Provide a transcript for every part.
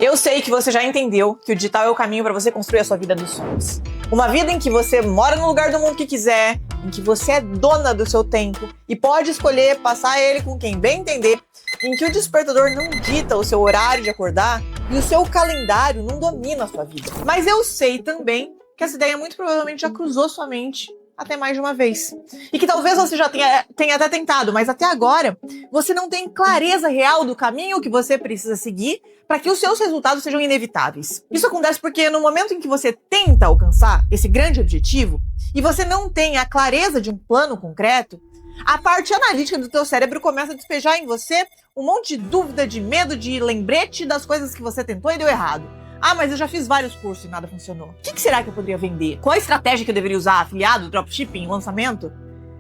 Eu sei que você já entendeu que o digital é o caminho para você construir a sua vida dos sonhos. Uma vida em que você mora no lugar do mundo que quiser, em que você é dona do seu tempo e pode escolher passar ele com quem bem entender, em que o despertador não dita o seu horário de acordar e o seu calendário não domina a sua vida. Mas eu sei também que essa ideia muito provavelmente já cruzou sua mente até mais de uma vez. E que talvez você já tenha até tentado, mas até agora você não tem clareza real do caminho que você precisa seguir para que os seus resultados sejam inevitáveis. Isso acontece porque no momento em que você tenta alcançar esse grande objetivo e você não tem a clareza de um plano concreto, a parte analítica do teu cérebro começa a despejar em você um monte de dúvida, de medo, de lembrete das coisas que você tentou e deu errado. Ah, mas eu já fiz vários cursos e nada funcionou. O que será que eu poderia vender? Qual a estratégia que eu deveria usar? Afiliado, dropshipping, lançamento?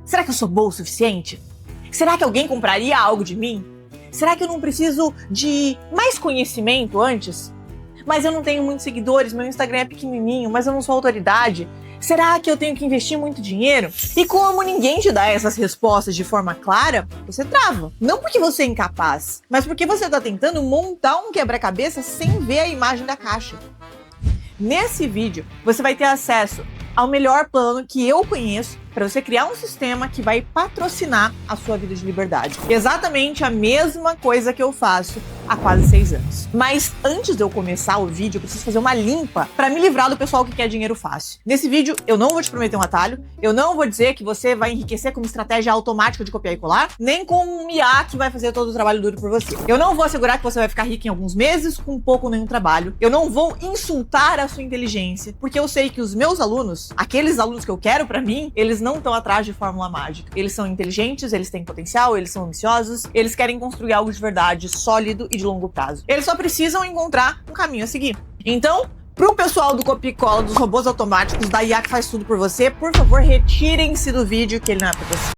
Será que eu sou boa o suficiente? Será que alguém compraria algo de mim? Será que eu não preciso de mais conhecimento antes? Mas eu não tenho muitos seguidores, meu Instagram é pequenininho, mas eu não sou autoridade. Será que eu tenho que investir muito dinheiro? E como ninguém te dá essas respostas de forma clara, você trava. Não porque você é incapaz, mas porque você está tentando montar um quebra-cabeça sem ver a imagem da caixa. Nesse vídeo, você vai ter acesso ao melhor plano que eu conheço para você criar um sistema que vai patrocinar a sua vida de liberdade. Exatamente a mesma coisa que eu faço há quase 6 anos. Mas antes de eu começar o vídeo, eu preciso fazer uma limpa para me livrar do pessoal que quer dinheiro fácil. Nesse vídeo, eu não vou te prometer um atalho, eu não vou dizer que você vai enriquecer com uma estratégia automática de copiar e colar, nem com um IA que vai fazer todo o trabalho duro por você. Eu não vou assegurar que você vai ficar rico em alguns meses com pouco ou nenhum trabalho. Eu não vou insultar a sua inteligência, porque eu sei que os meus alunos, aqueles alunos que eu quero para mim, eles não estão atrás de fórmula mágica. Eles são inteligentes, eles têm potencial, eles são ambiciosos, eles querem construir algo de verdade, sólido e de longo prazo. Eles só precisam encontrar um caminho a seguir. Então, pro pessoal do copia e cola, dos robôs automáticos, da IA que faz tudo por você, por favor, retirem-se do vídeo que ele não é pra você.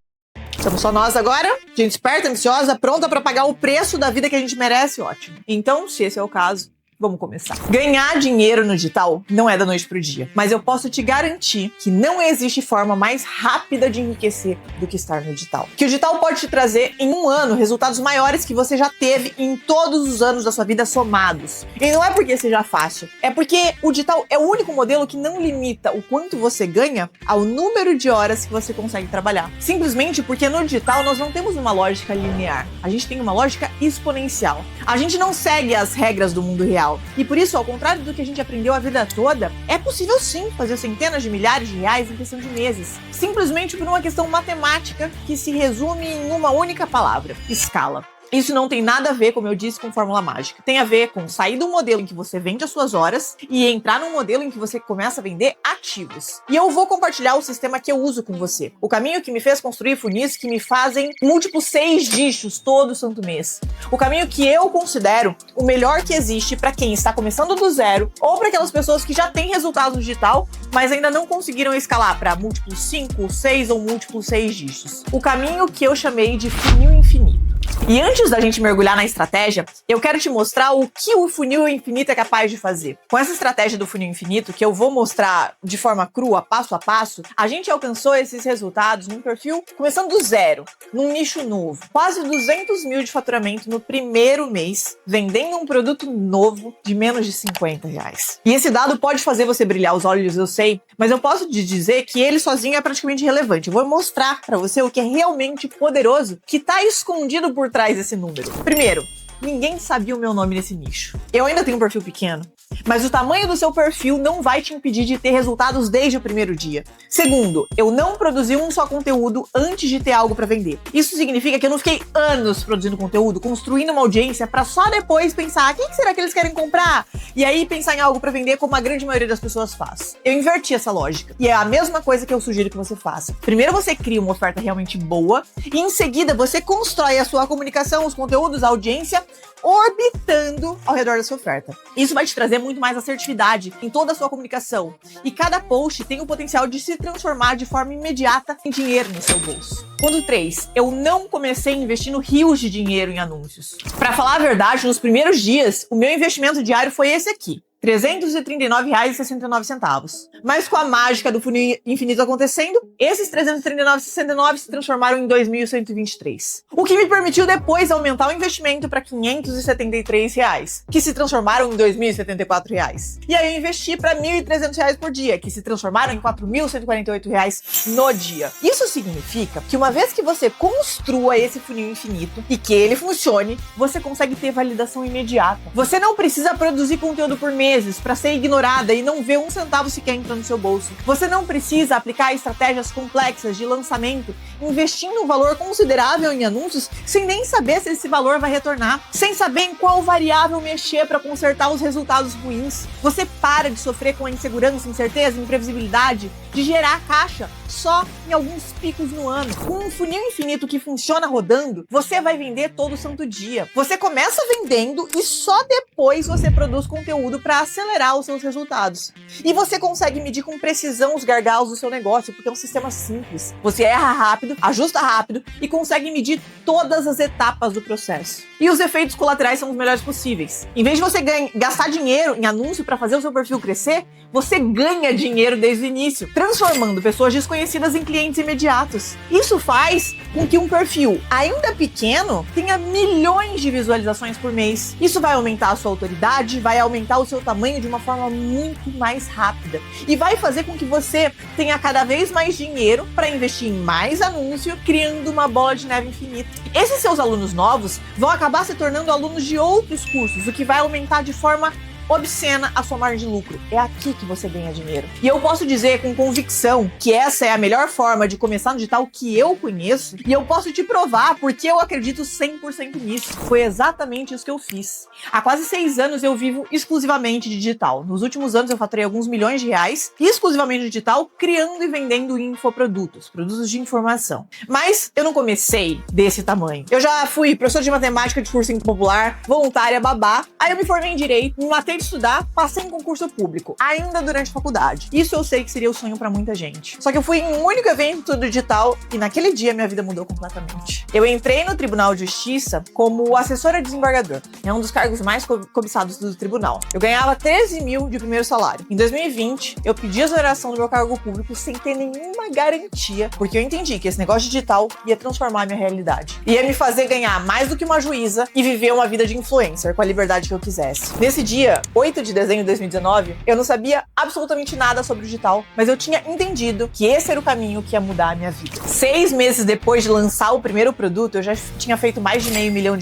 Estamos só nós agora, gente esperta, ambiciosa, pronta para pagar o preço da vida que a gente merece, ótimo. Então, se esse é o caso, vamos começar. Ganhar dinheiro no digital não é da noite pro dia, mas eu posso te garantir que não existe forma mais rápida de enriquecer do que estar no digital. Que o digital pode te trazer em um ano resultados maiores que você já teve em todos os anos da sua vida somados. E não é porque seja fácil, é porque o digital é o único modelo que não limita o quanto você ganha ao número de horas que você consegue trabalhar. Simplesmente porque no digital nós não temos uma lógica linear, a gente tem uma lógica exponencial. A gente não segue as regras do mundo real. E por isso, ao contrário do que a gente aprendeu a vida toda, é possível sim fazer centenas de milhares de reais em questão de meses. Simplesmente por uma questão matemática que se resume em uma única palavra: escala. Isso não tem nada a ver, como eu disse, com fórmula mágica. Tem a ver com sair do modelo em que você vende as suas horas e entrar num modelo em que você começa a vender ativos. E eu vou compartilhar o sistema que eu uso com você. O caminho que me fez construir funis que me fazem múltiplos 6 dígitos todo santo mês. O caminho que eu considero o melhor que existe para quem está começando do zero ou para aquelas pessoas que já têm resultado no digital, mas ainda não conseguiram escalar para múltiplos 5, 6 ou múltiplos 6 dígitos. O caminho que eu chamei de funil infinito. E antes da gente mergulhar na estratégia, eu quero te mostrar o que o funil infinito é capaz de fazer. Com essa estratégia do funil infinito, que eu vou mostrar de forma crua, passo a passo, a gente alcançou esses resultados num perfil começando do zero, num nicho novo. Quase 200 mil de faturamento no primeiro mês, vendendo um produto novo de menos de 50 reais. E esse dado pode fazer você brilhar os olhos, eu sei, mas eu posso te dizer que ele sozinho é praticamente irrelevante. Eu vou mostrar pra você o que é realmente poderoso, que tá escondido por trás desse número. Primeiro, ninguém sabia o meu nome nesse nicho. Eu ainda tenho um perfil pequeno, mas o tamanho do seu perfil não vai te impedir de ter resultados desde o primeiro dia. Segundo, eu não produzi um só conteúdo antes de ter algo para vender. Isso significa que eu não fiquei anos produzindo conteúdo, construindo uma audiência para só depois pensar: quem será que eles querem comprar? E aí pensar em algo para vender como a grande maioria das pessoas faz. Eu inverti essa lógica. E é a mesma coisa que eu sugiro que você faça. Primeiro você cria uma oferta realmente boa e em seguida você constrói a sua comunicação, os conteúdos, a audiência orbitando ao redor da sua oferta. Isso vai te trazer muito mais assertividade em toda a sua comunicação. E cada post tem o potencial de se transformar de forma imediata em dinheiro no seu bolso. Ponto 3. Eu não comecei investindo rios de dinheiro em anúncios. Para falar a verdade, nos primeiros dias, o meu investimento diário foi esse aqui. R$ 339,69. Mas com a mágica do funil infinito acontecendo, esses R$ 339,69 se transformaram em R$ 2.123. O que me permitiu depois aumentar o investimento para R$ 573, que se transformaram em R$ 2.074. E aí eu investi para R$ 1.300 por dia, que se transformaram em R$ 4.148 no dia. Isso significa que uma vez que você construa esse funil infinito e que ele funcione, você consegue ter validação imediata. Você não precisa produzir conteúdo por meses para ser ignorada e não ver um centavo sequer entrando no seu bolso. Você não precisa aplicar estratégias complexas de lançamento, investindo um valor considerável em anúncios sem nem saber se esse valor vai retornar, sem saber em qual variável mexer para consertar os resultados ruins. Você para de sofrer com a insegurança, incerteza, imprevisibilidade de gerar caixa só em alguns picos no ano. Com um funil infinito que funciona rodando, você vai vender todo santo dia. Você começa vendendo e só depois você produz conteúdo para acelerar os seus resultados. E você consegue medir com precisão os gargalos do seu negócio, porque é um sistema simples. Você erra rápido, ajusta rápido e consegue medir todas as etapas do processo. E os efeitos colaterais são os melhores possíveis. Em vez de você gastar dinheiro em anúncio para fazer o seu perfil crescer, você ganha dinheiro desde o início, transformando pessoas desconhecidas em clientes imediatos. Isso faz com que um perfil ainda pequeno tenha milhões de visualizações por mês. Isso vai aumentar a sua autoridade, vai aumentar o seu tamanho de uma forma muito mais rápida e vai fazer com que você tenha cada vez mais dinheiro para investir em mais anúncio, criando uma bola de neve infinita. Esses seus alunos novos vão acabar se tornando alunos de outros cursos, o que vai aumentar de forma obscena a sua margem de lucro. É aqui que você ganha dinheiro. E eu posso dizer com convicção que essa é a melhor forma de começar no digital que eu conheço, e eu posso te provar porque eu acredito 100% nisso. Foi exatamente isso que eu fiz. Há quase 6 anos eu vivo exclusivamente de digital. Nos últimos anos eu faturei alguns milhões de reais exclusivamente de digital, criando e vendendo infoprodutos, produtos de informação. Mas eu não comecei desse tamanho. Eu já fui professor de matemática de cursinho popular, voluntária, babá. Aí eu me formei em direito, me matei de estudar, passei em concurso público, ainda durante a faculdade. Isso eu sei que seria o sonho pra muita gente. Só que eu fui em um único evento do digital e naquele dia minha vida mudou completamente. Eu entrei no Tribunal de Justiça como assessora de desembargador. É um dos cargos mais cobiçados do tribunal. Eu ganhava 13 mil de primeiro salário. Em 2020, eu pedi a exoneração do meu cargo público sem ter nenhuma garantia, porque eu entendi que esse negócio digital ia transformar a minha realidade. Ia me fazer ganhar mais do que uma juíza e viver uma vida de influencer com a liberdade que eu quisesse. Nesse dia, 8 de dezembro de 2019, eu não sabia absolutamente nada sobre o digital, mas eu tinha entendido que esse era o caminho que ia mudar a minha vida. 6 meses depois de lançar o primeiro produto, eu já tinha feito mais de R$500 mil,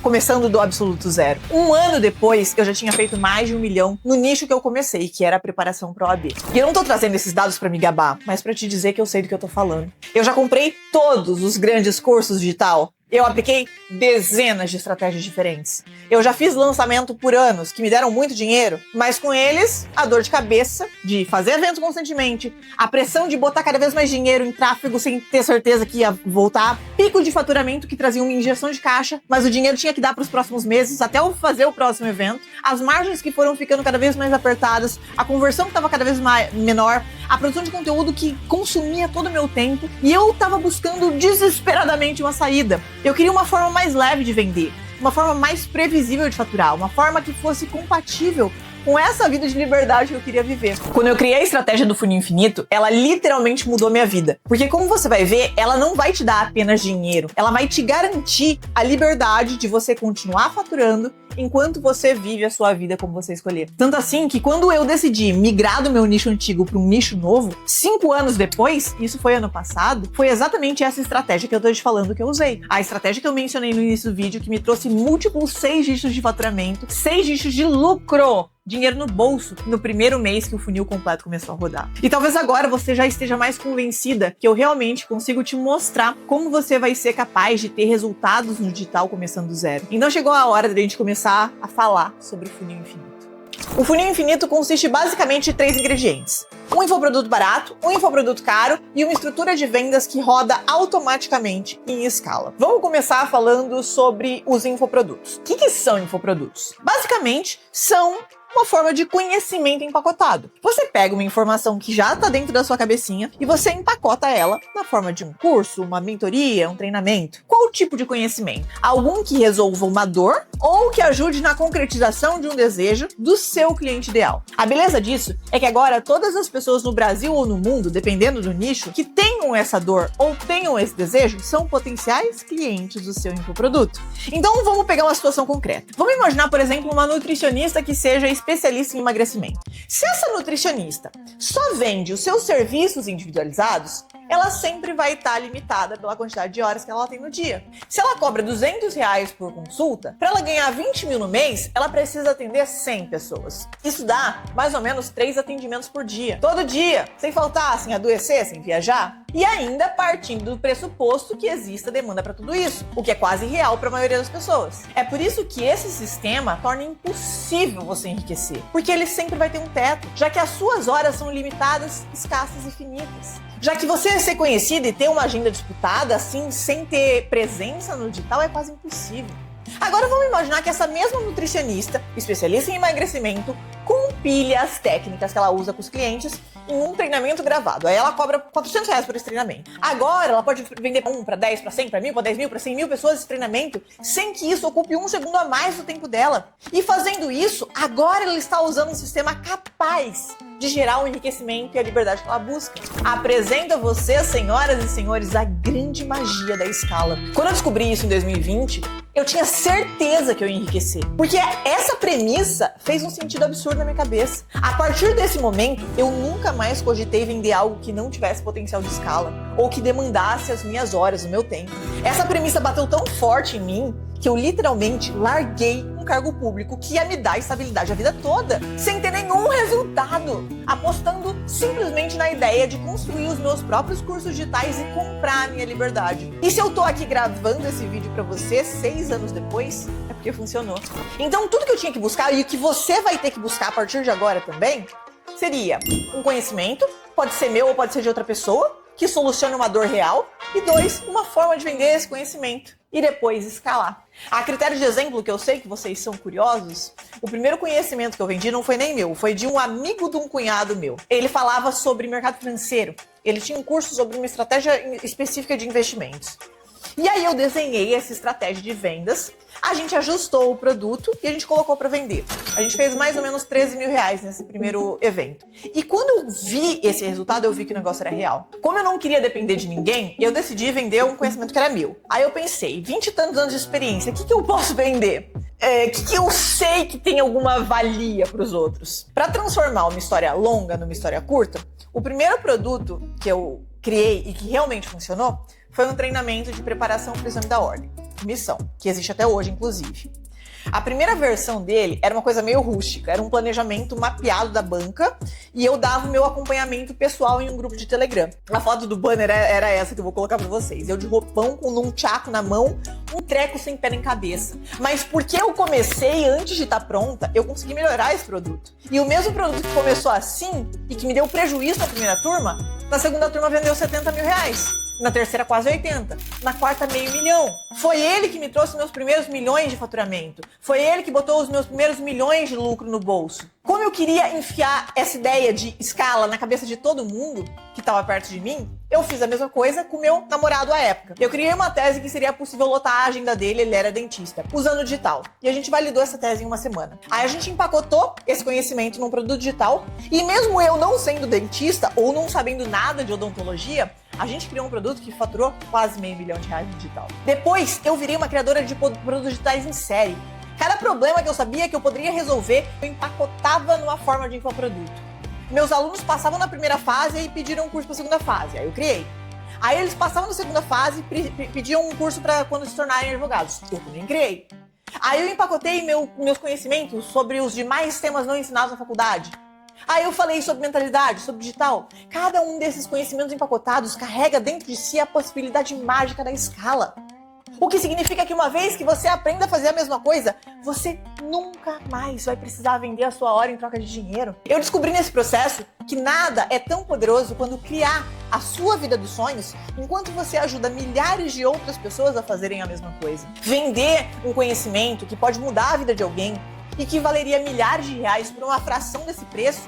começando do absoluto zero. 1 ano depois, eu já tinha feito mais de R$1 milhão no nicho que eu comecei, que era a preparação para OAB. E eu não tô trazendo esses dados para me gabar, mas para te dizer que eu sei do que eu tô falando. Eu já comprei todos os grandes cursos digital. Eu apliquei dezenas de estratégias diferentes. Eu já fiz lançamento por anos que me deram muito dinheiro, mas com eles, a dor de cabeça de fazer eventos constantemente, a pressão de botar cada vez mais dinheiro em tráfego sem ter certeza que ia voltar, pico de faturamento que trazia uma injeção de caixa, mas o dinheiro tinha que dar para os próximos meses até eu fazer o próximo evento, as margens que foram ficando cada vez mais apertadas, a conversão que estava cada vez menor, a produção de conteúdo que consumia todo o meu tempo, e eu estava buscando desesperadamente uma saída. Eu queria uma forma mais leve de vender, uma forma mais previsível de faturar, uma forma que fosse compatível com essa vida de liberdade que eu queria viver. Quando eu criei a estratégia do funil infinito, ela literalmente mudou minha vida. Porque como você vai ver, ela não vai te dar apenas dinheiro, ela vai te garantir a liberdade de você continuar faturando enquanto você vive a sua vida como você escolher. Tanto assim que quando eu decidi migrar do meu nicho antigo para um nicho novo, 5 anos depois, isso foi ano passado, foi exatamente essa estratégia que eu tô te falando que eu usei. A estratégia que eu mencionei no início do vídeo, que me trouxe múltiplos 6 dígitos de faturamento, 6 dígitos de lucro, dinheiro no bolso, no primeiro mês que o funil completo começou a rodar. E talvez agora você já esteja mais convencida que eu realmente consigo te mostrar como você vai ser capaz de ter resultados no digital começando do zero. Então chegou a hora de a gente começar a falar sobre o funil infinito. O funil infinito consiste basicamente de 3 ingredientes. Um infoproduto barato, um infoproduto caro e uma estrutura de vendas que roda automaticamente em escala. Vamos começar falando sobre os infoprodutos. O que são infoprodutos? Basicamente, são uma forma de conhecimento empacotado. Você pega uma informação que já está dentro da sua cabecinha e você empacota ela na forma de um curso, uma mentoria, um treinamento. Qual tipo de conhecimento? Algum que resolva uma dor ou que ajude na concretização de um desejo do seu cliente ideal. A beleza disso é que agora todas as pessoas no Brasil ou no mundo, dependendo do nicho, que tenham essa dor ou tenham esse desejo, são potenciais clientes do seu infoproduto. Então vamos pegar uma situação concreta. Vamos imaginar, por exemplo, uma nutricionista que seja especialista em emagrecimento. Se essa nutricionista só vende os seus serviços individualizados, ela sempre vai estar limitada pela quantidade de horas que ela tem no dia. Se ela cobra R$200 por consulta, para ela ganhar 20 mil no mês, ela precisa atender 100 pessoas. Isso dá mais ou menos 3 atendimentos por dia. Todo dia, sem faltar, sem adoecer, sem viajar. E ainda partindo do pressuposto que exista demanda para tudo isso, o que é quase real para a maioria das pessoas. É por isso que esse sistema torna impossível você enriquecer, porque ele sempre vai ter um teto, já que as suas horas são limitadas, escassas e finitas. Já que você ser conhecido e ter uma agenda disputada, assim, sem ter presença no digital, é quase impossível. Agora vamos imaginar que essa mesma nutricionista, especialista em emagrecimento, compile as técnicas que ela usa com os clientes em um treinamento gravado. Aí ela cobra R$400 por esse treinamento. Agora ela pode vender para 1, para 10, para 100, para 1000, para 10 mil, para 100 mil pessoas esse treinamento, sem que isso ocupe 1 segundo a mais do tempo dela. E fazendo isso, agora ela está usando um sistema capaz de gerar o enriquecimento e a liberdade que ela busca. Apresento a vocês, senhoras e senhores, a grande magia da escala. Quando eu descobri isso em 2020, eu tinha certeza que eu ia enriquecer, porque essa premissa fez um sentido absurdo na minha cabeça. A partir desse momento, eu nunca mais cogitei vender algo que não tivesse potencial de escala ou que demandasse as minhas horas, o meu tempo. Essa premissa bateu tão forte em mim que eu literalmente larguei um cargo público que ia me dar estabilidade a vida toda, sem ter nenhum resultado, apostando simplesmente na ideia de construir os meus próprios cursos digitais e comprar a minha liberdade. E se eu tô aqui gravando esse vídeo pra você 6 anos depois, é porque funcionou. Então tudo que eu tinha que buscar e o que você vai ter que buscar a partir de agora também, seria um conhecimento, pode ser meu ou pode ser de outra pessoa, que solucione uma dor real, e 2, uma forma de vender esse conhecimento e depois escalar. A critério de exemplo, que eu sei que vocês são curiosos, o primeiro conhecimento que eu vendi não foi nem meu, foi de um amigo de um cunhado meu. Ele falava sobre mercado financeiro, ele tinha um curso sobre uma estratégia específica de investimentos. E aí eu desenhei essa estratégia de vendas, a gente ajustou o produto e a gente colocou para vender. A gente fez mais ou menos R$13.000 nesse primeiro evento. E quando eu vi esse resultado, eu vi que o negócio era real. Como eu não queria depender de ninguém, eu decidi vender um conhecimento que era meu. Aí eu pensei, 20 e tantos anos de experiência, o que eu posso vender? O que eu sei que tem alguma valia para os outros? Para transformar uma história longa numa história curta, o primeiro produto que eu criei e que realmente funcionou foi um treinamento de preparação para o exame da ordem, missão, que existe até hoje, inclusive. A primeira versão dele era uma coisa meio rústica, era um planejamento mapeado da banca e eu dava o meu acompanhamento pessoal em um grupo de Telegram. A foto do banner era essa que eu vou colocar pra vocês. Eu de roupão com um tchaco na mão, um treco sem pé nem cabeça. Mas porque eu comecei antes de estar pronta, eu consegui melhorar esse produto. E o mesmo produto que começou assim e que me deu prejuízo na primeira turma, na segunda turma vendeu R$70.000. Na terceira, quase 80. Na quarta, $500 mil. Foi ele que me trouxe meus primeiros milhões de faturamento. Foi ele que botou os meus primeiros milhões de lucro no bolso. Como eu queria enfiar essa ideia de escala na cabeça de todo mundo que estava perto de mim, eu fiz a mesma coisa com meu namorado à época. Eu criei uma tese que seria possível lotar a agenda dele, ele era dentista, usando o digital. E a gente validou essa tese em uma semana. Aí a gente empacotou esse conhecimento num produto digital e mesmo eu não sendo dentista ou não sabendo nada de odontologia, a gente criou um produto que faturou quase R$500 mil no digital. Depois, eu virei uma criadora de produtos digitais em série. Cada problema que eu sabia que eu poderia resolver, eu empacotava numa forma de infoproduto. Meus alunos passavam na primeira fase e pediram um curso para a segunda fase. Aí eu criei. Aí eles passavam na segunda fase e pediam um curso para quando se tornarem advogados. Eu também criei. Aí eu empacotei meus conhecimentos sobre os demais temas não ensinados na faculdade. Aí eu falei sobre mentalidade, sobre digital. Cada um desses conhecimentos empacotados carrega dentro de si a possibilidade mágica da escala. O que significa que uma vez que você aprenda a fazer a mesma coisa, você nunca mais vai precisar vender a sua hora em troca de dinheiro. Eu descobri nesse processo que nada é tão poderoso quanto criar a sua vida dos sonhos enquanto você ajuda milhares de outras pessoas a fazerem a mesma coisa. Vender um conhecimento que pode mudar a vida de alguém e que valeria milhares de reais por uma fração desse preço,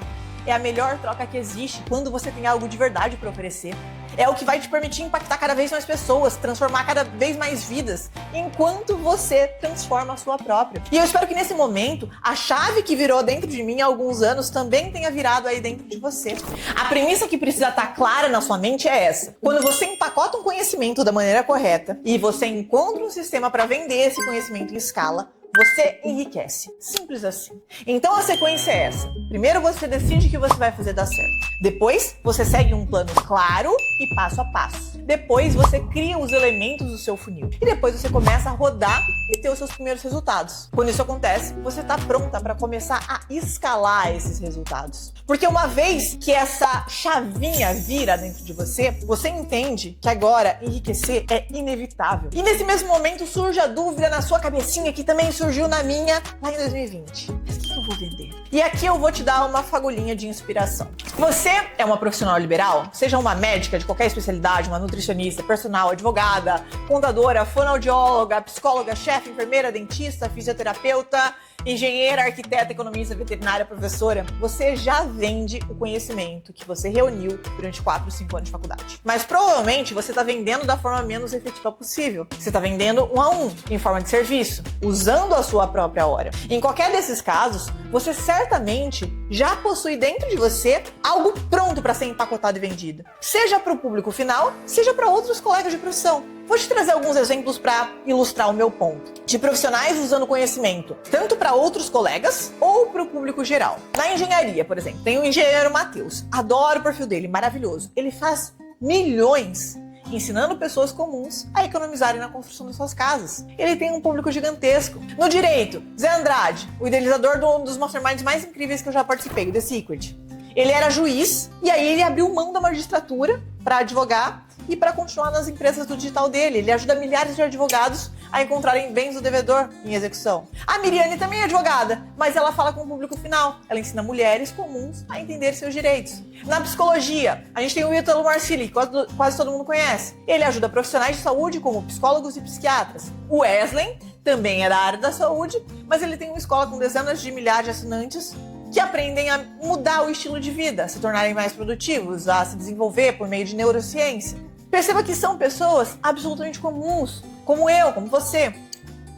é a melhor troca que existe quando você tem algo de verdade para oferecer. É o que vai te permitir impactar cada vez mais pessoas, transformar cada vez mais vidas, enquanto você transforma a sua própria. E eu espero que nesse momento, a chave que virou dentro de mim há alguns anos também tenha virado aí dentro de você. A premissa que precisa estar clara na sua mente é essa. Quando você empacota um conhecimento da maneira correta e você encontra um sistema para vender esse conhecimento em escala, você enriquece. Simples assim. Então a sequência é essa. Primeiro você decide que você vai fazer dar certo. Depois você segue um plano claro e passo a passo. Depois você cria os elementos do seu funil. E depois você começa a rodar e ter os seus primeiros resultados. Quando isso acontece, você está pronta para começar a escalar esses resultados. Porque uma vez que essa chavinha vira dentro de você, você entende que agora enriquecer é inevitável. E nesse mesmo momento surge a dúvida na sua cabecinha, que também surgiu na minha lá em 2020. Mas o que eu vou vender? E aqui eu vou te dar uma fagulhinha de inspiração. Você é uma profissional liberal? Seja uma médica de qualquer especialidade, uma nutricionista, personal, advogada, contadora, fonoaudióloga, psicóloga, chefe, enfermeira, dentista, fisioterapeuta, engenheira, arquiteta, economista, veterinária, professora, você já vende o conhecimento que você reuniu durante 4, 5 anos de faculdade. Mas provavelmente você está vendendo da forma menos efetiva possível. Você está vendendo 1 a 1, em forma de serviço, usando a sua própria hora. Em qualquer desses casos, você certamente já possui dentro de você algo pronto para ser empacotado e vendido. Seja para o público final, seja para outros colegas de profissão. Vou te trazer alguns exemplos para ilustrar o meu ponto. De profissionais usando conhecimento, tanto para outros colegas ou para o público geral. Na engenharia, por exemplo, tem o engenheiro Matheus. Adoro o perfil dele, maravilhoso. Ele faz milhões ensinando pessoas comuns a economizarem na construção das suas casas. Ele tem um público gigantesco. No direito, Zé Andrade, o idealizador de um dos masterminds mais incríveis que eu já participei, o The Secret. Ele era juiz e aí ele abriu mão da magistratura para advogar e para continuar nas empresas do digital dele. Ele ajuda milhares de advogados a encontrarem bens do devedor em execução. A Miriane também é advogada, mas ela fala com o público final. Ela ensina mulheres comuns a entender seus direitos. Na psicologia, a gente tem o Ítalo Marcilli, que quase todo mundo conhece. Ele ajuda profissionais de saúde como psicólogos e psiquiatras. O Wesley também é da área da saúde, mas ele tem uma escola com dezenas de milhares de assinantes que aprendem a mudar o estilo de vida, a se tornarem mais produtivos, a se desenvolver por meio de neurociência. Perceba que são pessoas absolutamente comuns, como eu, como você.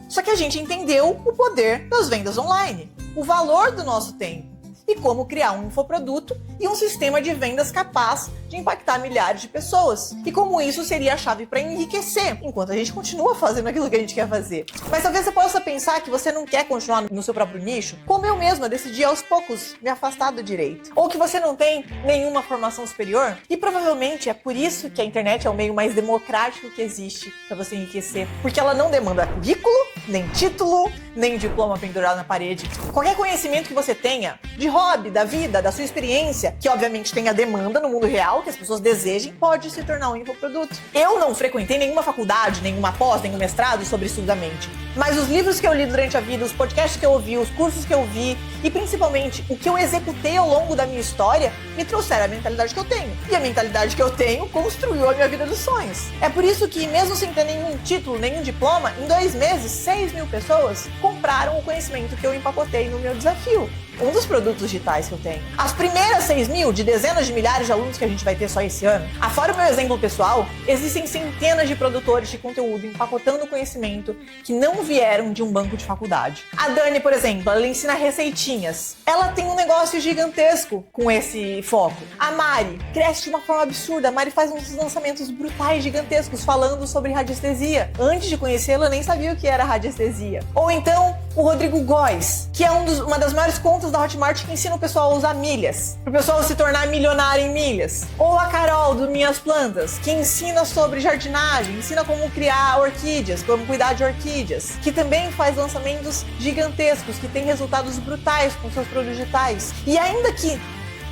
Só que a gente entendeu o poder das vendas online, o valor do nosso tempo e como criar um infoproduto e um sistema de vendas capaz de impactar milhares de pessoas. E como isso seria a chave para enriquecer, enquanto a gente continua fazendo aquilo que a gente quer fazer. Mas talvez você possa pensar que você não quer continuar no seu próprio nicho, como eu mesma decidi aos poucos me afastar do direito. Ou que você não tem nenhuma formação superior. E provavelmente é por isso que a internet é o meio mais democrático que existe para você enriquecer. Porque ela não demanda currículo, nem título, nem diploma pendurado na parede. Qualquer conhecimento que você tenha, de hobby, da vida, da sua experiência, que obviamente tem a demanda no mundo real, que as pessoas desejem, pode se tornar um infoproduto. Eu não frequentei nenhuma faculdade, nenhuma pós, nenhum mestrado sobre estudamento. Mas os livros que eu li durante a vida, os podcasts que eu ouvi, os cursos que eu vi e principalmente o que eu executei ao longo da minha história me trouxeram a mentalidade que eu tenho. E a mentalidade que eu tenho construiu a minha vida dos sonhos. É por isso que, mesmo sem ter nenhum título, nenhum diploma, em 2 meses, 6 mil pessoas compraram o conhecimento que eu empacotei no meu desafio. Um dos produtos digitais que eu tenho. As primeiras 6 mil de dezenas de milhares de alunos que a gente vai ter só esse ano, afora o meu exemplo pessoal, existem centenas de produtores de conteúdo empacotando conhecimento que não vieram de um banco de faculdade. A Dani, por exemplo, ela ensina receitinhas. Ela tem um negócio gigantesco com esse foco. A Mari cresce de uma forma absurda. A Mari faz uns lançamentos brutais, gigantescos, falando sobre radiestesia. Antes de conhecê-la, eu nem sabia o que era radiestesia. Ou então, o Rodrigo Góes, que é uma das maiores contas da Hotmart que ensina o pessoal a usar milhas, para o pessoal se tornar milionário em milhas. Ou a Carol do Minhas Plantas, que ensina sobre jardinagem, ensina como criar orquídeas, como cuidar de orquídeas, que também faz lançamentos gigantescos, que tem resultados brutais com seus produtos digitais. E ainda que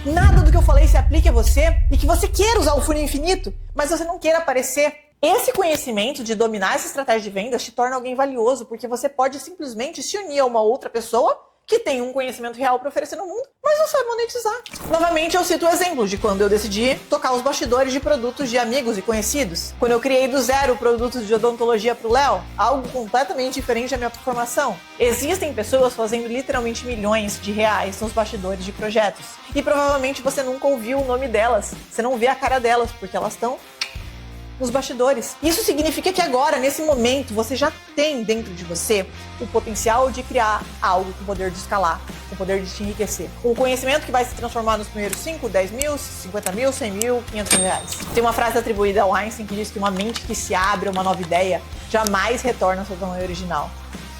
nada do que eu falei se aplique a você e que você queira usar o funil infinito, mas você não queira aparecer, esse conhecimento de dominar essa estratégia de vendas te torna alguém valioso, porque você pode simplesmente se unir a uma outra pessoa que tem um conhecimento real para oferecer no mundo, mas não sabe monetizar. Novamente, eu cito o exemplo de quando eu decidi tocar os bastidores de produtos de amigos e conhecidos. Quando eu criei do zero produtos de odontologia pro Léo, algo completamente diferente da minha formação. Existem pessoas fazendo literalmente milhões de reais nos bastidores de projetos. E provavelmente você nunca ouviu o nome delas, você não vê a cara delas, porque elas estão nos bastidores. Isso significa que agora, nesse momento, você já tem dentro de você o potencial de criar algo com poder de escalar, com poder de te enriquecer. Um conhecimento que vai se transformar nos primeiros 5, 10 mil, 50 mil, 100 mil, 500 mil reais. Tem uma frase atribuída ao Einstein que diz que uma mente que se abre a uma nova ideia jamais retorna ao seu tamanho original.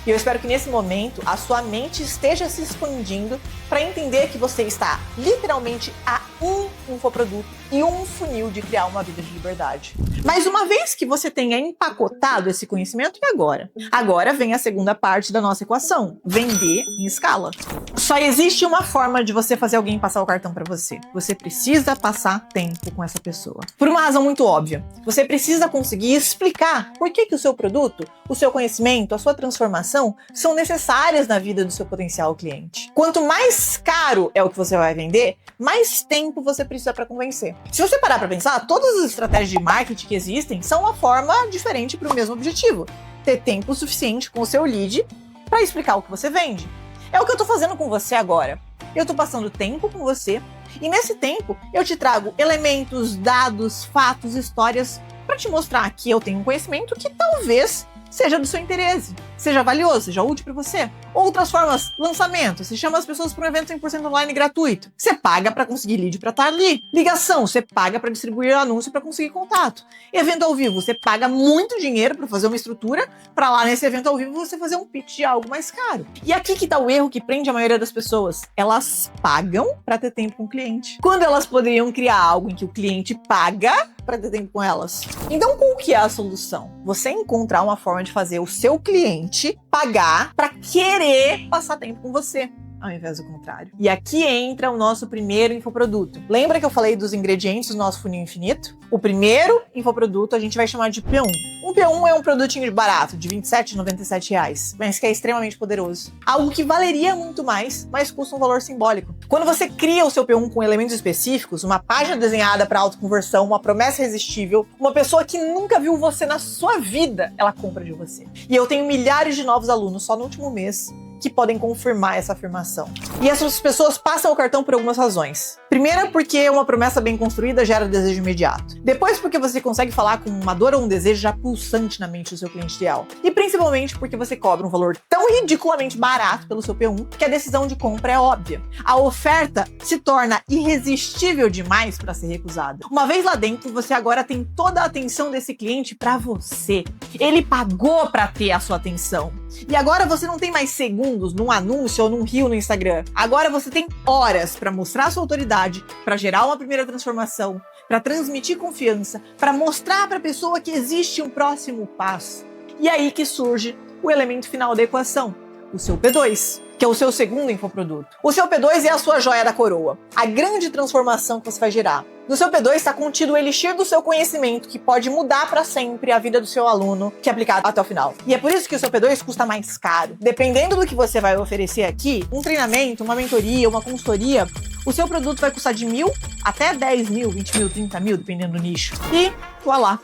E eu espero que nesse momento a sua mente esteja se expandindo para entender que você está literalmente a um infoproduto e um funil de criar uma vida de liberdade. Mas uma vez que você tenha empacotado esse conhecimento, e agora? Agora vem a segunda parte da nossa equação: vender em escala. Só existe uma forma de você fazer alguém passar o cartão para você. Você precisa passar tempo com essa pessoa. Por uma razão muito óbvia. Você precisa conseguir explicar por que o seu produto, o seu conhecimento, a sua transformação são necessárias na vida do seu potencial cliente. Quanto mais caro é o que você vai vender, mais tempo você precisa para convencer. Se você parar para pensar, todas as estratégias de marketing que existem são uma forma diferente para o mesmo objetivo: ter tempo suficiente com o seu lead para explicar o que você vende. É o que eu tô fazendo com você agora. Eu tô passando tempo com você e nesse tempo eu te trago elementos, dados, fatos, histórias para te mostrar que eu tenho um conhecimento que talvez seja do seu interesse, seja valioso, seja útil para você. Outras formas: lançamento, você chama as pessoas para um evento 100% online gratuito. Você paga para conseguir lead para estar ali. Ligação, você paga para distribuir anúncio para conseguir contato. Evento ao vivo, você paga muito dinheiro para fazer uma estrutura para lá nesse evento ao vivo você fazer um pitch de algo mais caro. E aqui que tá o erro que prende a maioria das pessoas: elas pagam para ter tempo com o cliente, quando elas poderiam criar algo em que o cliente paga para ter tempo com elas. Então, qual que é a solução? Você encontrar uma forma de fazer o seu cliente pagar para querer passar tempo com você, ao invés do contrário. E aqui entra o nosso primeiro infoproduto. Lembra que eu falei dos ingredientes do nosso funil infinito? O primeiro infoproduto a gente vai chamar de P1. Um P1 é um produtinho de barato, de R$ 27,97, mas que é extremamente poderoso. Algo que valeria muito mais, mas custa um valor simbólico. Quando você cria o seu P1 com elementos específicos, uma página desenhada para autoconversão, uma promessa irresistível, uma pessoa que nunca viu você na sua vida, ela compra de você. E eu tenho milhares de novos alunos só no último mês que podem confirmar essa afirmação. E essas pessoas passam o cartão por algumas razões. Primeiro, porque uma promessa bem construída gera desejo imediato. Depois, porque você consegue falar com uma dor ou um desejo já pulsante na mente do seu cliente ideal. E principalmente porque você cobra um valor tão ridiculamente barato pelo seu P1 que a decisão de compra é óbvia. A oferta se torna irresistível demais para ser recusada. Uma vez lá dentro, você agora tem toda a atenção desse cliente para você. Ele pagou para ter a sua atenção. E agora você não tem mais segundos num anúncio ou num reel no Instagram. Agora você tem horas para mostrar sua autoridade, para gerar uma primeira transformação, para transmitir confiança, para mostrar para a pessoa que existe um próximo passo. E aí que surge o elemento final da equação, o seu P2, que é o seu segundo infoproduto. O seu P2 é a sua joia da coroa, a grande transformação que você vai gerar. No seu P2 está contido o elixir do seu conhecimento, que pode mudar para sempre a vida do seu aluno, que é aplicado até o final. E é por isso que o seu P2 custa mais caro. Dependendo do que você vai oferecer aqui, um treinamento, uma mentoria, uma consultoria, o seu produto vai custar de 1.000 até 10 mil, 20 mil, 30 mil, dependendo do nicho. E voilá!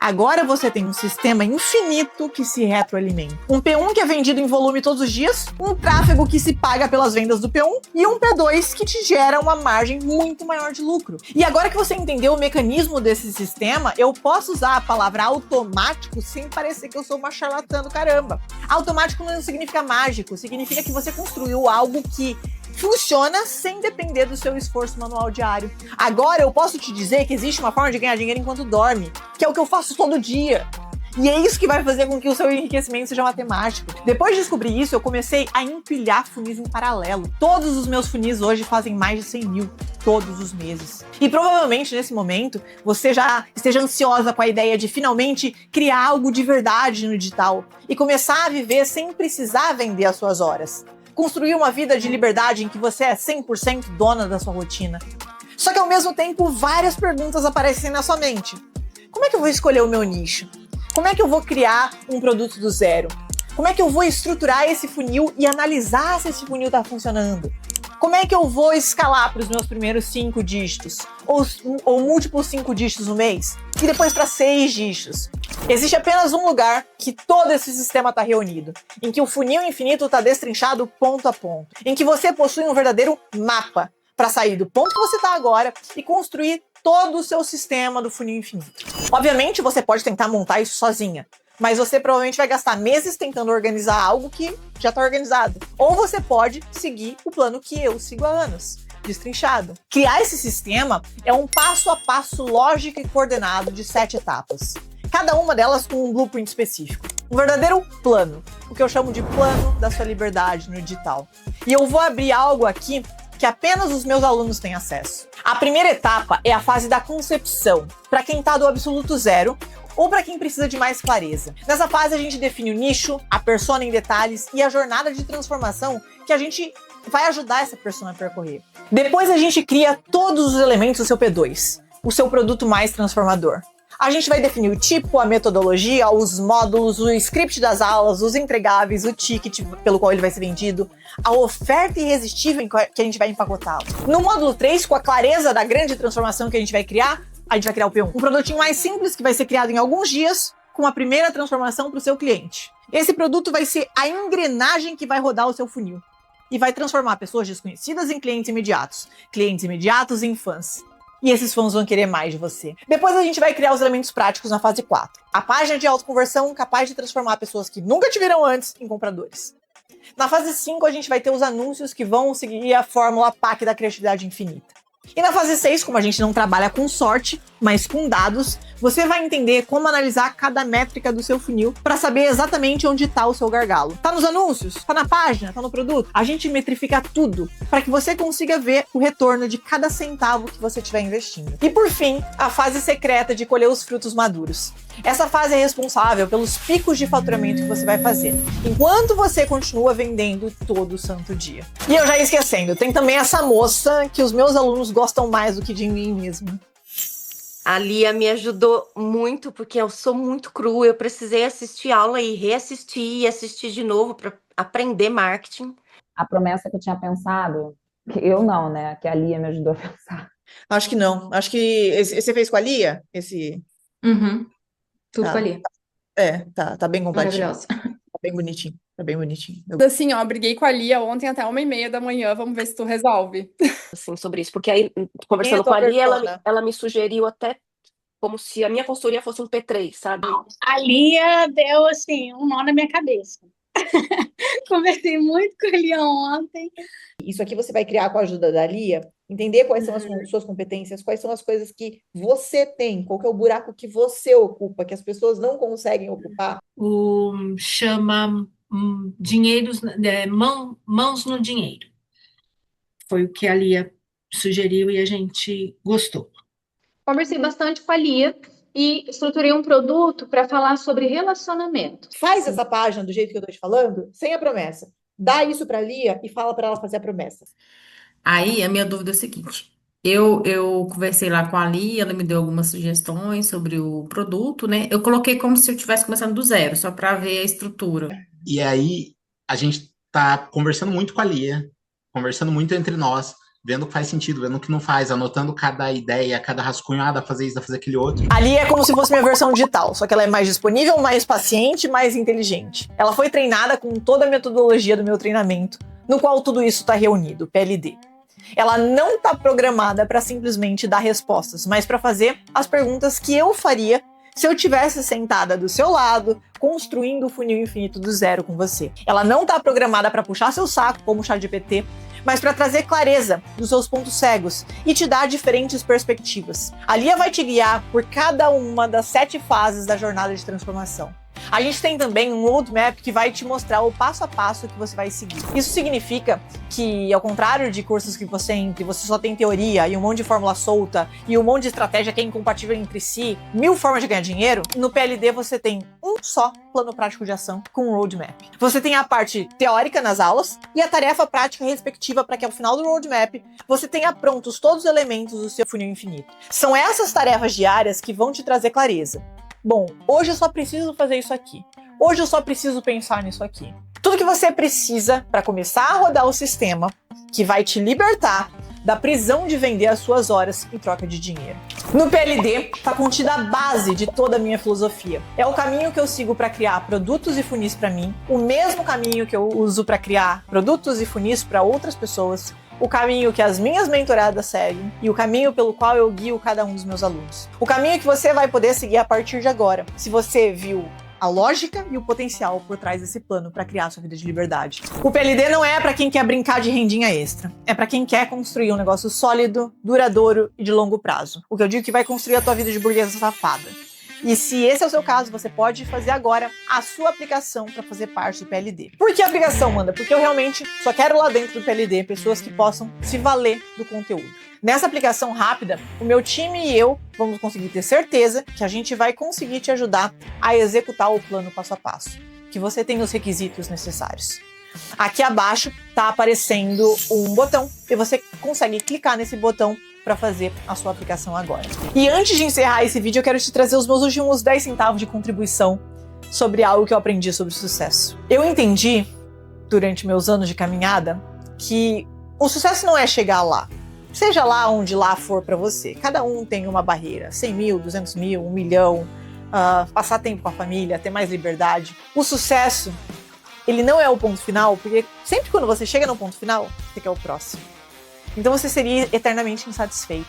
Agora você tem um sistema infinito que se retroalimenta. Um P1 que é vendido em volume todos os dias, um tráfego que se paga pelas vendas do P1 e um P2 que te gera uma margem muito maior de lucro. E agora que você entendeu o mecanismo desse sistema, eu posso usar a palavra automático sem parecer que eu sou uma charlatã do caramba. Automático não significa mágico, significa que você construiu algo que funciona sem depender do seu esforço manual diário. Agora eu posso te dizer que existe uma forma de ganhar dinheiro enquanto dorme, que é o que eu faço todo dia. E é isso que vai fazer com que o seu enriquecimento seja matemático. Depois de descobrir isso, eu comecei a empilhar funis em paralelo. Todos os meus funis hoje fazem mais de 100 mil, todos os meses. E provavelmente nesse momento, você já esteja ansiosa com a ideia de finalmente criar algo de verdade no digital e começar a viver sem precisar vender as suas horas. Construir uma vida de liberdade em que você é 100% dona da sua rotina. Só que ao mesmo tempo, várias perguntas aparecem na sua mente. Como é que eu vou escolher o meu nicho? Como é que eu vou criar um produto do zero? Como é que eu vou estruturar esse funil e analisar se esse funil está funcionando? Como é que eu vou escalar para os meus primeiros 5 dígitos? Ou múltiplos 5 dígitos no mês? E depois para 6 dígitos? Existe apenas um lugar que todo esse sistema está reunido, em que o funil infinito está destrinchado ponto a ponto, em que você possui um verdadeiro mapa para sair do ponto que você está agora e construir todo o seu sistema do funil infinito. Obviamente, você pode tentar montar isso sozinha, mas você provavelmente vai gastar meses tentando organizar algo que já está organizado. Ou você pode seguir o plano que eu sigo há anos, destrinchado. Criar esse sistema é um passo a passo lógico e coordenado de 7 etapas. Cada uma delas com um blueprint específico. Um verdadeiro plano, o que eu chamo de plano da sua liberdade no digital. E eu vou abrir algo aqui que apenas os meus alunos têm acesso. A primeira etapa é a fase da concepção, para quem está do absoluto zero, ou para quem precisa de mais clareza. Nessa fase a gente define o nicho, a persona em detalhes e a jornada de transformação que a gente vai ajudar essa persona a percorrer. Depois a gente cria todos os elementos do seu P2, o seu produto mais transformador. A gente vai definir o tipo, a metodologia, os módulos, o script das aulas, os entregáveis, o ticket pelo qual ele vai ser vendido, a oferta irresistível que a gente vai empacotá-lo. No módulo 3, com a clareza da grande transformação que a gente vai criar o P1. Um produtinho mais simples que vai ser criado em alguns dias, com a primeira transformação para o seu cliente. Esse produto vai ser a engrenagem que vai rodar o seu funil e vai transformar pessoas desconhecidas em clientes imediatos em fãs. E esses fãs vão querer mais de você. Depois a gente vai criar os elementos práticos na fase 4. A página de autoconversão capaz de transformar pessoas que nunca te viram antes em compradores. Na fase 5 a gente vai ter os anúncios que vão seguir a fórmula PAC da criatividade infinita. E na fase 6, como a gente não trabalha com sorte, mas com dados, você vai entender como analisar cada métrica do seu funil para saber exatamente onde está o seu gargalo. Tá nos anúncios? Tá na página? Tá no produto? A gente metrifica tudo para que você consiga ver o retorno de cada centavo que você estiver investindo. E por fim, a fase secreta de colher os frutos maduros. Essa fase é responsável pelos picos de faturamento que você vai fazer, enquanto você continua vendendo todo santo dia. E eu já ia esquecendo, tem também essa moça que os meus alunos gostam mais do que de mim mesmo. A Lia me ajudou muito, porque eu sou muito crua, eu precisei assistir aula e reassistir e assistir de novo para aprender marketing. A promessa que eu tinha pensado, que eu não, né? Que a Lia me ajudou a pensar. Acho que não. Acho que você fez com a Lia? Tudo Tá. com a Lia. Tá bem compatível. Maravilhosa. Tá bem bonitinho. Tá bem bonitinho. Assim, ó, briguei com a Lia ontem até 1h30 da manhã, vamos ver se tu resolve. Assim, sobre isso, porque aí, conversando com a Lia, ela me sugeriu até como se a minha consultoria fosse um P3, sabe? A Lia deu, assim, um nó na minha cabeça. Conversei muito com a Lia ontem. Isso aqui você vai criar com a ajuda da Lia, entender quais são as suas competências, quais são as coisas que você tem, qual que é o buraco que você ocupa, que as pessoas não conseguem ocupar. Chama mãos no dinheiro. Foi o que a Lia sugeriu e a gente gostou. Conversei bastante com a Lia e estruturei um produto para falar sobre relacionamento. Faz essa página do jeito que eu tô te falando, sem a promessa. Dá isso pra Lia e fala pra ela fazer a promessa. Aí, a minha dúvida é o seguinte. Eu conversei lá com a Lia, ela me deu algumas sugestões sobre o produto, né? Eu coloquei como se eu estivesse começando do zero, só para ver a estrutura. E aí, a gente tá conversando muito com a Lia, conversando muito entre nós, vendo o que faz sentido, vendo o que não faz, anotando cada ideia, cada rascunho, dá pra fazer isso, dá pra fazer aquele outro. A Lia é como se fosse minha versão digital, só que ela é mais disponível, mais paciente, mais inteligente. Ela foi treinada com toda a metodologia do meu treinamento, no qual tudo isso está reunido, PLD. Ela não está programada para simplesmente dar respostas, mas para fazer as perguntas que eu faria se eu tivesse sentada do seu lado, construindo o funil infinito do zero com você. Ela não está programada para puxar seu saco, como o ChatGPT, mas para trazer clareza dos seus pontos cegos e te dar diferentes perspectivas. A Lia vai te guiar por cada uma das 7 fases da jornada de transformação. A gente tem também um roadmap que vai te mostrar o passo a passo que você vai seguir. Isso significa que, ao contrário de cursos que você só tem teoria e um monte de fórmula solta e um monte de estratégia que é incompatível entre si, 1000 formas de ganhar dinheiro, no PLD você tem um só plano prático de ação com um roadmap. Você tem a parte teórica nas aulas e a tarefa prática respectiva para que ao final do roadmap você tenha prontos todos os elementos do seu funil infinito. São essas tarefas diárias que vão te trazer clareza. Bom, hoje eu só preciso fazer isso aqui. Hoje eu só preciso pensar nisso aqui. Tudo que você precisa para começar a rodar o sistema que vai te libertar da prisão de vender as suas horas em troca de dinheiro. No PLD está contida a base de toda a minha filosofia. É o caminho que eu sigo para criar produtos e funis para mim, o mesmo caminho que eu uso para criar produtos e funis para outras pessoas, o caminho que as minhas mentoradas seguem e o caminho pelo qual eu guio cada um dos meus alunos. O caminho que você vai poder seguir a partir de agora, se você viu a lógica e o potencial por trás desse plano para criar sua vida de liberdade. O PLD não é para quem quer brincar de rendinha extra, é para quem quer construir um negócio sólido, duradouro e de longo prazo. O que eu digo que vai construir a tua vida de burguesa safada. E se esse é o seu caso, você pode fazer agora a sua aplicação para fazer parte do PLD. Por que a aplicação, Amanda? Porque eu realmente só quero lá dentro do PLD pessoas que possam se valer do conteúdo. Nessa aplicação rápida, o meu time e eu vamos conseguir ter certeza que a gente vai conseguir te ajudar a executar o plano passo a passo, que você tem os requisitos necessários. Aqui abaixo está aparecendo um botão e você consegue clicar nesse botão para fazer a sua aplicação agora. E antes de encerrar esse vídeo, eu quero te trazer os meus últimos 10 centavos de contribuição sobre algo que eu aprendi sobre sucesso. Eu entendi, durante meus anos de caminhada, que o sucesso não é chegar lá. Seja lá onde lá for para você. Cada um tem uma barreira. 100 mil, 200 mil, 1 milhão. Passar tempo com a família, ter mais liberdade. O sucesso, ele não é o ponto final, porque sempre quando você chega no ponto final, você quer o próximo. Então você seria eternamente insatisfeito.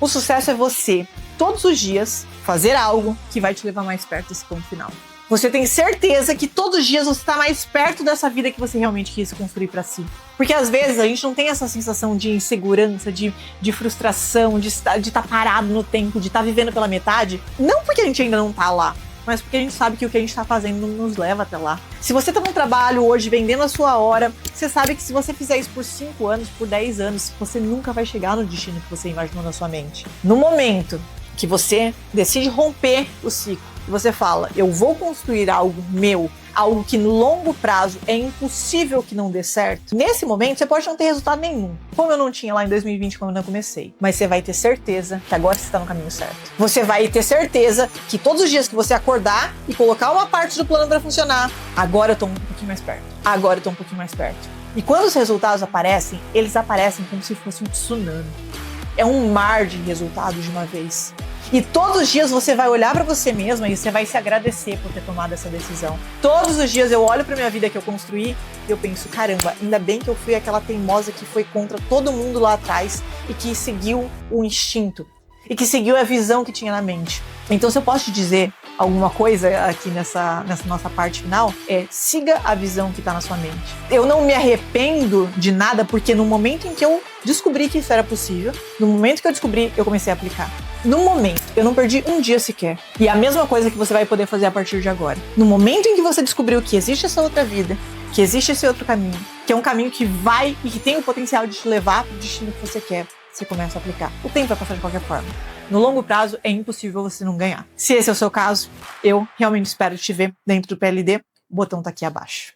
O sucesso é você, todos os dias, fazer algo que vai te levar mais perto desse ponto final. Você tem certeza que todos os dias você está mais perto dessa vida que você realmente quis construir para si. Porque às vezes a gente não tem essa sensação de insegurança, de frustração, de estar parado no tempo, de estar vivendo pela metade. Não porque a gente ainda não está lá, mas porque a gente sabe que o que a gente está fazendo não nos leva até lá. Se você está no trabalho hoje, vendendo a sua hora, você sabe que se você fizer isso por 5 anos, por 10 anos, você nunca vai chegar no destino que você imaginou na sua mente. No momento que você decide romper o ciclo, você fala, eu vou construir algo meu, algo que no longo prazo é impossível que não dê certo. Nesse momento, você pode não ter resultado nenhum, como eu não tinha lá em 2020 quando eu comecei. Mas você vai ter certeza que agora você está no caminho certo. Você vai ter certeza que todos os dias que você acordar e colocar uma parte do plano para funcionar, agora eu tô um pouquinho mais perto. Agora eu tô um pouquinho mais perto. E quando os resultados aparecem, eles aparecem como se fosse um tsunami. É um mar de resultados de uma vez. E todos os dias você vai olhar para você mesma e você vai se agradecer por ter tomado essa decisão. Todos os dias eu olho para minha vida que eu construí e eu penso, caramba, ainda bem que eu fui aquela teimosa que foi contra todo mundo lá atrás e que seguiu o instinto e que seguiu a visão que tinha na mente. Então, se eu posso te dizer alguma coisa aqui nessa nossa parte final, siga a visão que está na sua mente. Eu não me arrependo de nada, porque no momento em que eu descobri que isso era possível, no momento que eu descobri, eu comecei a aplicar. No momento, eu não perdi um dia sequer. E é a mesma coisa que você vai poder fazer a partir de agora. No momento em que você descobriu que existe essa outra vida, que existe esse outro caminho, que é um caminho que vai e que tem o potencial de te levar para o destino que você quer, você começa a aplicar. O tempo vai passar de qualquer forma. No longo prazo, é impossível você não ganhar. Se esse é o seu caso, eu realmente espero te ver dentro do PLD. O botão tá aqui abaixo.